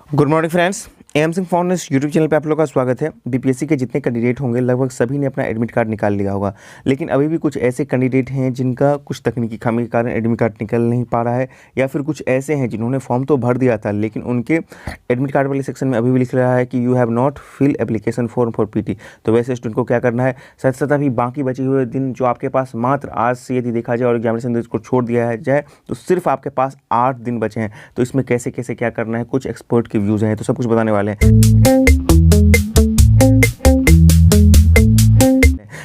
Good morning friends, M Singh furnace YouTube channel पे आप लोगों का स्वागत है। बीपीएससी के जितने कैंडिडेट होंगे लगभग सभी ने अपना एडमिट कार्ड निकाल लिया होगा, लेकिन अभी भी कुछ ऐसे कैंडिडेट हैं जिनका कुछ तकनीकी खामी के कारण एडमिट कार्ड निकल नहीं पा रहा है, या फिर कुछ ऐसे हैं जिन्होंने फॉर्म तो भर दिया था लेकिन उनके एडमिट कार्ड वाले सेक्शन में अभी भी लिख रहा है कि you have not fill application form for PT. तो वैसे स्टूडेंट को क्या करना है, साथ साथ अभी बाकी बचे हुए दिन जो आपके पास मात्र आज से यदि देखा जाए और एग्जामिनेशन डेट को छोड़ दिया जाए तो सिर्फ आपके पास 8 दिन बचे हैं। तो इसमें कैसे कैसे क्या करना है, कुछ एक्सपर्ट के व्यूज़ हैं, तो सब कुछ बताने वाले हैं।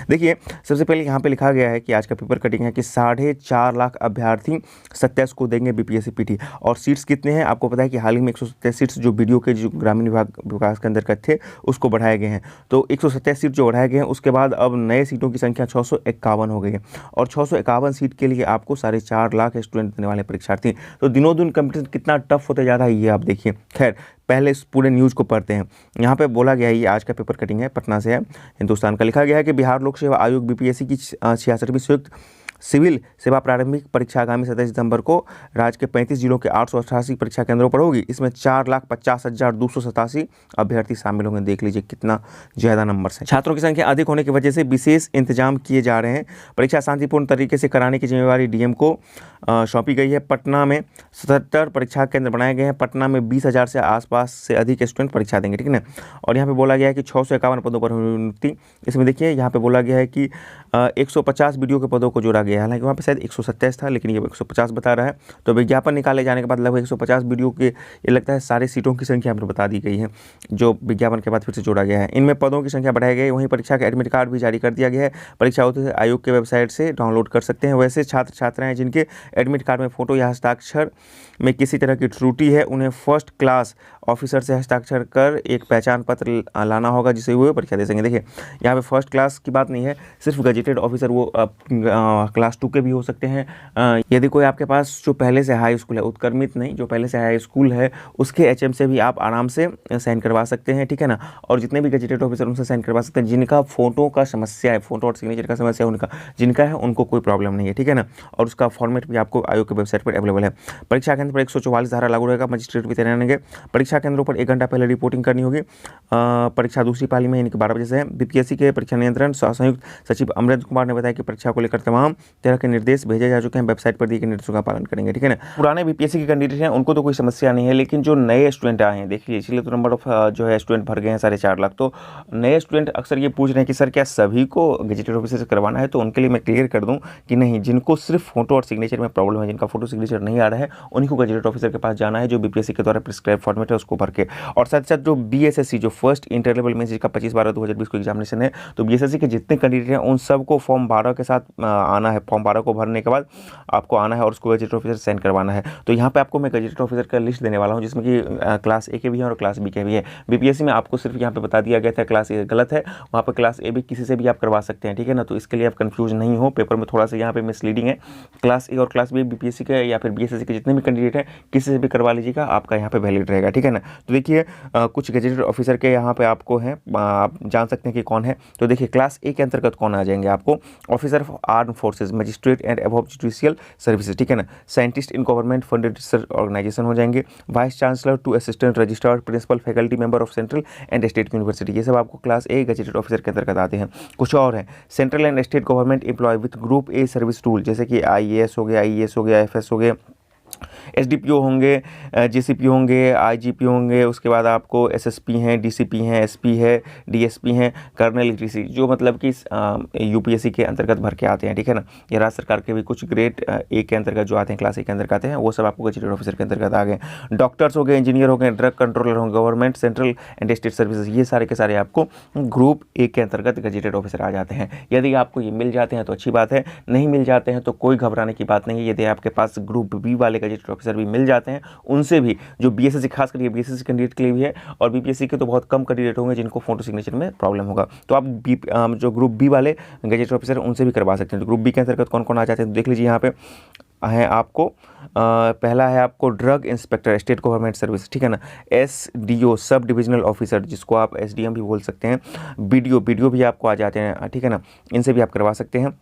देखिए, सबसे पहले यहाँ पे लिखा गया है कि आज का पेपर कटिंग है कि 4.5 लाख अभ्यर्थी 27 को देंगे बीपीएससी पीटी। और सीट्स कितने हैं आपको पता है कि हाल ही में 127 सीट्स जो वीडियो के जो ग्रामीण विकास के अंदर थे उसको बढ़ाए गए हैं। तो 127 सीट जो बढ़ाए गए हैं उसके बाद अब नए सीटों की संख्या 651 हो गई है, और 651 सीट के लिए आपको 4.5 लाख स्टूडेंट देने वाले परीक्षार्थी। तो दिनों दिन कंपटीशन कितना टफ होते जा रहा है ये आप देखिए। खैर, पहले इस पूरे न्यूज़ को पढ़ते हैं। यहाँ पे बोला गया है, ये आज का पेपर कटिंग है, पटना से है, हिंदुस्तान का। लिखा गया है कि बिहार लोक सेवा आयोग बीपीएससी की 66वीं संयुक्त सिविल सेवा प्रारंभिक परीक्षा आगामी 27 सितंबर को राज्य के 35 जिलों के 888 परीक्षा केंद्रों पर होगी। इसमें 4,50,287 अभ्यर्थी शामिल होंगे। देख लीजिए कितना ज़्यादा नंबर है। छात्रों की संख्या अधिक होने की वजह से विशेष इंतजाम किए जा रहे हैं। परीक्षा शांतिपूर्ण तरीके से कराने की जिम्मेवारी डीएम को सौंपी गई है। पटना में 77 परीक्षा केंद्र बनाए गए हैं। पटना में 20,000 से आसपास से अधिक स्टूडेंट परीक्षा देंगे, ठीक है ना। और यहाँ पे बोला गया है कि 651 पदों पर हुई नियुक्ति। इसमें देखिए यहाँ पे बोला गया है कि 150 वीडियो के पदों को जोड़ा गया है। हालांकि वहाँ पे शायद 127 था लेकिन ये 150 बता रहा है। तो विज्ञापन निकाले जाने के बाद लगभग 150 वीडियो के ये लगता है सारे सीटों की संख्या हमें बता दी गई है जो विज्ञापन के बाद फिर से जोड़ा गया है। इनमें पदों की संख्या बढ़ाई गई है। वहीं परीक्षा का एडमिट कार्ड भी जारी कर दिया गया है। परीक्षा आयोग के वेबसाइट से डाउनलोड कर सकते हैं। वैसे छात्र छात्राएँ जिनके एडमिट कार्ड में फोटो या हस्ताक्षर में किसी तरह की त्रुटि है उन्हें फर्स्ट क्लास ऑफिसर से हस्ताक्षर कर एक पहचान पत्र लाना होगा जिसे वो परीक्षा दे सकेंगे। देखिए यहाँ पे फर्स्ट क्लास की बात नहीं है, सिर्फ गजेटेड ऑफिसर वो क्लास 2 के भी हो सकते हैं। यदि कोई आपके पास जो पहले से हाई स्कूल है, उत्क्रमित नहीं, जो पहले से हाई स्कूल है उसके एचएम से भी आप आराम से साइन करवा सकते हैं, ठीक है ना। और जितने भी गजेटेड ऑफिसर उनसे साइन करवा सकते हैं जिनका फोटो का समस्या है, फोटो और सिग्नेचर का समस्या उनका जिनका है उनको कोई प्रॉब्लम नहीं है, ठीक है ना। और उसका फॉर्मेट भी आपको आयोग की वेबसाइट पर अवेलेबल है। परीक्षा केंद्र पर 144 धारा लागू रहेगा। मजिस्ट्रेट भी तैनात रहेंगे। परीक्षा केंद्रों पर 1 घंटा पहले रिपोर्टिंग करनी होगी। परीक्षा दूसरी पाली में इनकी 12 बजे से है। बीपीएससी के परीक्षा नियंत्रण संयुक्त सचिव अमरेंद्र कुमार ने बताया कि परीक्षा को लेकर तमाम तरह के निर्देश भेजे जा चुके हैं। वेबसाइट पर दिए गए निर्देशों का पालन करेंगे, ठीक है ना। पुराने बीपीएससी के कैंडिडेट हैं उनको तो कोई समस्या नहीं है, लेकिन जो नए स्टूडेंट आए हैं देखिए, इसलिए तो नंबर ऑफ जो है स्टूडेंट भर गए हैं 4.5 लाख। तो नए स्टूडेंट अक्सर ये पूछ रहे हैं कि सर क्या सभी को गजेटेड ऑफिसर से करवाना है। तो उनके लिए मैं क्लियर कर दूं कि नहीं, जिनको सिर्फ फोटो और सिग्नेचर में प्रॉब्लम है, जिनका फोटो सिग्नेचर नहीं आ रहा है, उन्हीं को गजेटेड ऑफिसर के पास जाना है जो बीपीएससी के द्वारा प्रिस्क्राइब फॉर्मेट है उसको भर के। और साथ साथ जो बीएसएससी जो फर्स्ट इंटर लेवल में जिसका 25/12/2020 को एग्जामिनेशन है, तो बीएसएससी के जितने कैंडिडेट हैं उन सबको फॉर्म 12 के साथ आना है। फॉर्म 12 को भरने के बाद आपको आना है और उसको गजेटेड ऑफिसर सेंड करवाना है। तो यहाँ पे आपको मैं गजेटेड ऑफिसर का लिस्ट देने वाला हूँ जिसमें कि क्लास ए के भी हैं और क्लास बी के भी है। बीपीएससी में आपको सिर्फ यहाँ पे बता दिया गया था क्लास ए गलत है, वहाँ पर क्लास ए भी किसी से भी आप करवा सकते हैं, ठीक है ना। तो इसके लिए आप कंफ्यूज नहीं हो, पेपर में थोड़ा सा यहाँ पे मिसलीडिंग है। क्लास ए और क्लास बी बीपीएससी के या फिर बीएसएससी के जितने भी कैंडिडेट हैं किसी से भी करवा लीजिएगा, आपका यहाँ पे वैलिड रहेगा, ठीक है ना। तो देखिए कुछ गजेटेड ऑफिसर के यहाँ पे आपको हैं, आप जान सकते हैं कि कौन है। तो देखिए क्लास ए के अंतर्गत कौन आ जाएंगे आपको, officer of arm forces, magistrate and above judicial services, ठीक है ना। Scientist in government funded research organization हो जाएंगे। Vice chancellor to assistant registrar principal faculty member of central and state university, ये सब आपको क्लास ए गजेटेड ऑफिसर के अंतर्गत आते हैं। कुछ और हैं, central and state government employ with group A service rule, जैसे कि आईएएस हो गया, आईएएस हो गया, एफएस हो गए, एसडीपीओ होंगे, जेसीपी होंगे, आईजीपी होंगे, उसके बाद आपको एसएसपी हैं, डीसीपी हैं, एसपी है, डीएसपी हैं, कर्नल ईटीसी, जो मतलब कि यूपीएससी के अंतर्गत भर के आते हैं, ठीक है ना। ये राज्य सरकार के भी कुछ ग्रेड ए के अंतर्गत जो आते हैं, क्लास ए के अंतर्गत आते हैं, वो सब आपको गजेटेड ऑफिसर के अंतर्गत आ गए। डॉक्टर्स हो गए, इंजीनियर हो गए, ड्रग कंट्रोलर होंगे, government central and state services, ये सारे के सारे आपको ग्रुप ए के अंतर्गत गजेटेड ऑफिसर आ जाते हैं। यदि आपको ये मिल जाते हैं तो अच्छी बात है, नहीं मिल जाते हैं तो कोई घबराने की बात नहीं है। यदि आपके पास ग्रुप बी वाले गजेटेड ऑफिसर भी मिल जाते हैं, उनसे भी जो बीएसएससी, खास करके बीएसएससी कैंडिडेट के लिए भी है, और बीपीएससी के तो बहुत कम कैंडिडेट होंगे जिनको फोटो सिग्नेचर में प्रॉब्लम होगा, तो आप जो ग्रुप बी वाले गजेटेड ऑफिसर उनसे भी करवा सकते हैं। तो ग्रुप बी के अंतर्गत कौन कौन आ जाते हैं तो देख लीजिए यहाँ पे है आपको। पहला है आपको drug inspector state government service, ठीक है ना। एसडीओ सब डिविजनल ऑफिसर, जिसको आप एसडीएम भी बोल सकते हैं। बीडीओ भी आपको आ जाते हैं, ठीक है ना, इनसे भी आप करवा सकते हैं।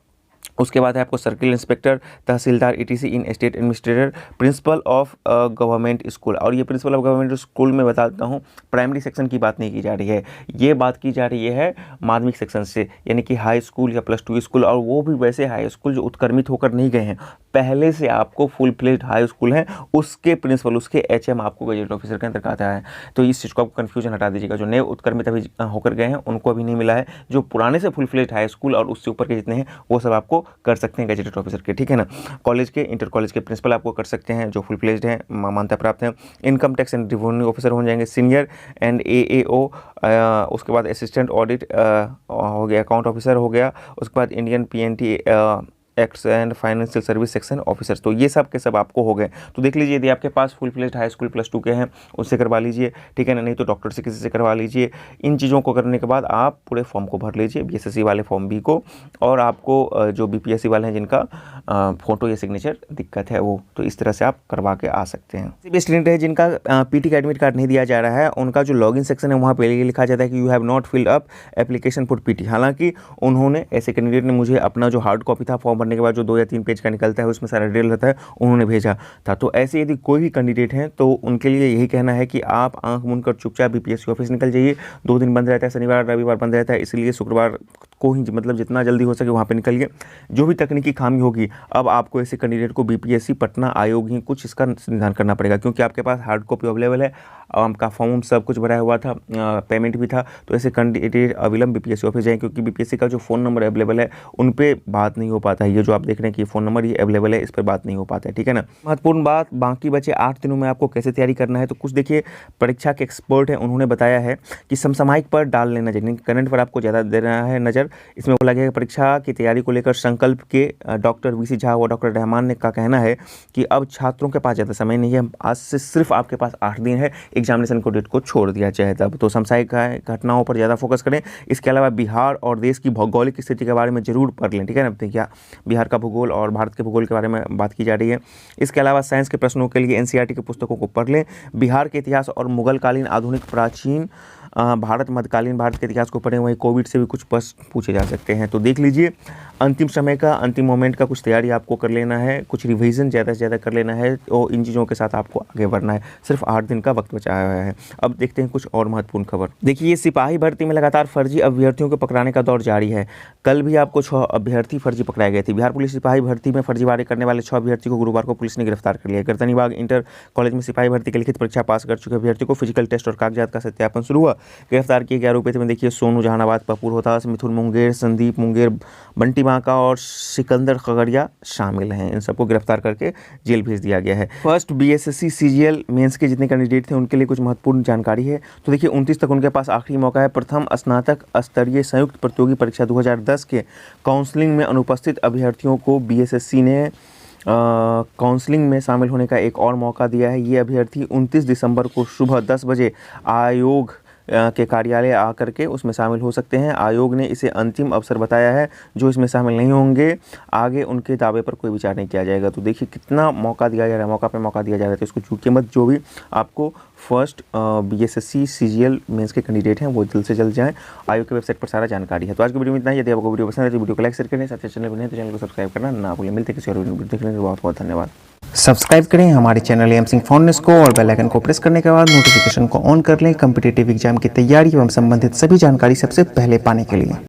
उसके बाद है आपको circle inspector, tehsildar ETC in state administrator, principle of government school. और ये प्रिंसिपल ऑफ गवर्नमेंट स्कूल में बताता हूँ, प्राइमरी सेक्शन की बात नहीं की जा रही है, ये बात की जा रही है माध्यमिक सेक्शन से, यानी कि हाई स्कूल या +2 स्कूल, और वो भी वैसे हाई स्कूल जो उत्क्रमित होकर नहीं गए हैं, पहले से आपको फुल फ्लेज्ड हाई स्कूल है, उसके प्रिंसिपल, उसके HM आपको गजेट ऑफिसर के अंतर्गत आता है। तो इस चीज़ को आप कन्फ्यूजन हटा दीजिएगा। जो नए उत्क्रमित अभी होकर गए हैं उनको अभी नहीं मिला है, जो पुराने से फुल फ्लेज्ड हाई स्कूल और उससे ऊपर के जितने हैं वो सब आपको कर सकते हैं गजेटेड ऑफिसर के, ठीक है ना। कॉलेज के, इंटर कॉलेज के प्रिंसिपल आपको कर सकते हैं जो फुल फ्लेज्ड हैं, मान्यता प्राप्त हैं। Income tax and revenue officer हो जाएंगे सीनियर एंड AAO। उसके बाद असिस्टेंट ऑडिट हो गया, अकाउंट ऑफिसर हो गया। उसके बाद Indian PNT acts and financial service section officers. तो ये सब के सब आपको हो गए। तो देख लीजिए, यदि आपके पास फुल फ्लेज्ड हाई स्कूल +2 के हैं उससे करवा लीजिए, ठीक है ना, नहीं तो डॉक्टर से किसी से करवा लीजिए। इन चीज़ों को करने के बाद आप पूरे फॉर्म को भर लीजिए, BSSC वाले फॉर्म B को, और आपको जो BPSC वाले हैं जिनका फ़ोटो या सिग्नेचर दिक्कत है वो, तो इस तरह से आप करवा के आ सकते हैं। भी स्टूडेंट है जिनका PT का एडमिट कार्ड नहीं दिया जा रहा है, उनका जो लॉगिन सेक्शन है वहाँ पे ये लिखा जाता है कि you have not filled up application for PT। हालांकि उन्होंने, ऐसे कैंडिडेट ने मुझे अपना जो हार्ड कॉपी था फॉर्म भरने के बाद जो 2 या 3 पेज का निकलता है उसमें सारा डिटेल रहता है, उन्होंने भेजा था। तो ऐसे यदि कोई भी कैंडिडेट हैं तो उनके लिए यही कहना है कि आप आंख मूंद कर चुपचाप BPSC ऑफिस निकल जाइए। 2 दिन बंद रहता है, शनिवार रविवार बंद रहता है, इसलिए शुक्रवार को ही मतलब जितना जल्दी हो सके वहाँ पे निकलिए। जो भी तकनीकी खामी होगी, अब आपको ऐसे कैंडिडेट को BPSC पटना आयोग ही कुछ इसका निदान करना पड़ेगा, क्योंकि आपके पास हार्ड कॉपी अवेलेबल है, आपका फॉर्म सब कुछ भरा हुआ था, पेमेंट भी था। तो ऐसे कैंडिडेट अविलंब BPSC ऑफिस जाएँ, क्योंकि BPSC का जो फ़ोन नंबर अवेलेबल है उन पर बात नहीं हो पाता है। ये जो आप देख रहे हैं कि फ़ोन नंबर ये अवेलेबल है, इस पर बात नहीं हो पाता है, ठीक है ना। महत्वपूर्ण बात, बाकी बचे 8 दिनों में आपको कैसे तैयारी करना है, तो कुछ देखिए परीक्षा के एक्सपर्ट हैं उन्होंने बताया है कि समसामयिक पर डाल लेना चाहिए, करंट पर आपको ज़्यादा देना है नज़र। इसमें बोला गया है परीक्षा की तैयारी को लेकर संकल्प के डॉक्टर VC झा व डॉक्टर रहमान ने का कहना है कि अब छात्रों के पास ज़्यादा समय नहीं है, आज से सिर्फ आपके पास 8 दिन है, एग्जामिनेशन को डेट को छोड़ दिया जाए तब। तो समसामयिक घटनाओं पर ज़्यादा फोकस करें। इसके अलावा बिहार और देश की भौगोलिक स्थिति के बारे में जरूर पढ़ लें, ठीक है ना। देखिए, बिहार का भूगोल और भारत के भूगोल के बारे में बात की जा रही है। इसके अलावा साइंस के प्रश्नों के लिए NCERT की पुस्तकों को पढ़ लें। बिहार के इतिहास और मुगलकालीन, आधुनिक, प्राचीन भारत, मध्यकालीन भारत के इतिहास को पढ़ें। वहीं कोविड से भी कुछ प्रश्न पूछे जा सकते हैं। तो देख लीजिए, अंतिम समय का, अंतिम मोमेंट का कुछ तैयारी आपको कर लेना है, कुछ रिवीजन ज़्यादा से ज़्यादा कर लेना है, और इन चीज़ों के साथ आपको आगे बढ़ना है। सिर्फ 8 दिन का वक्त बचा हुआ है। अब देखते हैं कुछ और महत्वपूर्ण खबर। देखिए, सिपाही भर्ती में लगातार फर्जी अभ्यर्थियों को पकड़ाने का दौर जारी है। कल भी आपको 6 अभ्यर्थी फर्जी पकड़ाए गए थे। बिहार पुलिस सिपाही भर्ती में फर्जीवाड़े करने वाले 6 अभ्यर्थी को गुरुवार को पुलिस ने गिरफ्तार कर लिया। गर्दनीबाग इंटर कॉलेज में सिपाही भर्ती की लिखित परीक्षा पास कर चुके अभ्यर्थी को फिजिकल टेस्ट और कागजात का सत्यापन शुरू हुआ। गिरफ्तार किए गए आरोपित में देखिए सोनू जहानाबाद, पप्पू रोहतास, मिथुन मुंगेर, संदीप मुंगेर, बंटी बांका और सिकंदर खगड़िया शामिल हैं। इन सबको गिरफ्तार करके जेल भेज दिया गया है। फर्स्ट BSSC CGL मेंस के जितने कैंडिडेट थे उनके लिए कुछ महत्वपूर्ण जानकारी है। तो देखिए, 29 तक उनके पास आखिरी मौका है। प्रथम स्नातक स्तरीय संयुक्त प्रतियोगी परीक्षा 2010 के काउंसलिंग में अनुपस्थित अभ्यर्थियों को BSSC ने काउंसलिंग में शामिल होने का एक और मौका दिया है। ये अभ्यर्थी 29 दिसंबर को सुबह 10 बजे आयोग के कार्यालय आकर के उसमें शामिल हो सकते हैं। आयोग ने इसे अंतिम अवसर बताया है। जो इसमें शामिल नहीं होंगे, आगे उनके दावे पर कोई विचार नहीं किया जाएगा। तो देखिए कितना मौका दिया जा रहा है, मौका पे मौका दिया जा रहा है। तो इसको चूकिए मत। जो भी आपको फर्स्ट BSSC CGL मेंस के कैंडिडेट हैं वो जल्द से जल्द जाएं। आयोग की वेबसाइट पर सारा जानकारी है। तो आज की वीडियो में इतना ही। यदि आपको वीडियो पसंद है तो वीडियो को लाइक शेयर करें, साथ ही चैनल पर नहीं तो चैनल को सब्सक्राइब करना ना भूलें। मिलते हैं किसी और वीडियो में। देखने के लिए बहुत बहुत धन्यवाद। सब्सक्राइब करें हमारे चैनल AM सिंह फाउंडेशन को और बेल आइकन को प्रेस करने के बाद नोटिफिकेशन को ऑन कर लें कॉम्पिटिटिव एग्जाम की तैयारी एवं संबंधित सभी जानकारी सबसे पहले पाने के लिए।